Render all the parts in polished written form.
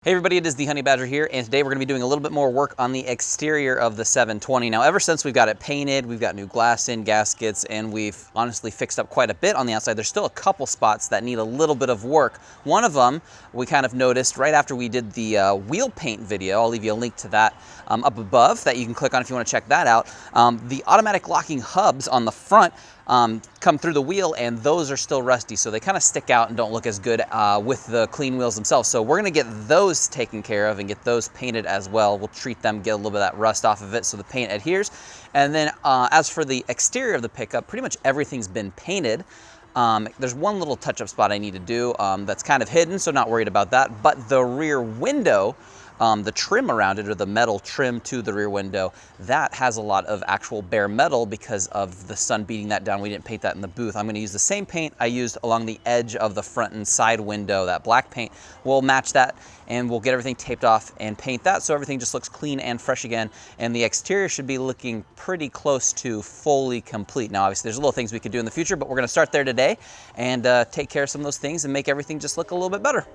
Hey everybody, it is the Honey Badger here, and today we're going to be doing a little bit more work on the exterior of the 720. Now, ever since we've got it painted, we've got new glass in, gaskets, and we've honestly fixed up quite a bit on the outside. There's still a couple spots that need a little bit of work. One of them we kind of noticed right after we did the wheel paint video. I'll leave you a link to that up above that you can click on if you want to check that out. The automatic locking hubs on the front come through the wheel, and those are still rusty, so they kind of stick out and don't look as good with the clean wheels themselves. So we're going to get those taken care of and get those painted as well. We'll treat them, get a little bit of that rust off of it so the paint adheres. And then as for the exterior of the pickup, pretty much everything's been painted. There's one little touch-up spot I need to do that's kind of hidden, so not worried about that. But the rear window, the trim around it, or the metal trim to the rear window, that has a lot of actual bare metal because of the sun beating that down. We didn't paint that in the booth. I'm going to use the same paint I used along the edge of the front and side window. That black paint, we'll match that, and we'll get everything taped off and paint that so everything just looks clean and fresh again. And the exterior should be looking pretty close to fully complete. Now, obviously, there's little things we could do in the future, but we're going to start there today and take care of some of those things and make everything just look a little bit better.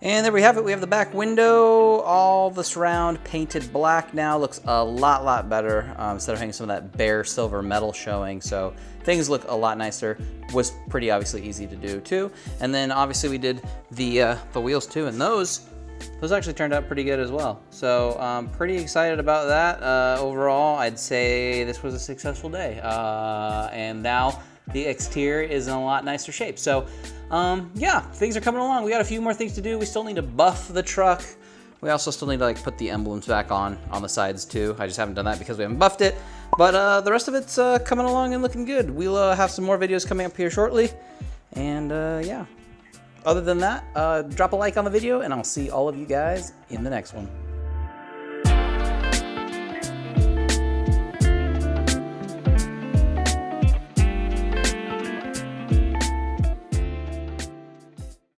And there we have it. We have the back window, all the surround painted black now. Looks a lot better instead of having some of that bare silver metal showing. So things look a lot nicer. Was pretty obviously easy to do too. And then obviously we did the wheels too, and those actually turned out pretty good as well. So I'm pretty excited about that. Overall, I'd say this was a successful day. And now the exterior is in a lot nicer shape. So yeah, things are coming along. We got a few more things to do. We still need to buff the truck. We also still need to like put the emblems back on the sides too. I just haven't done that because we haven't buffed it. But the rest of it's coming along and looking good. We'll have some more videos coming up here shortly. And yeah, other than that, drop a like on the video and I'll see all of you guys in the next one.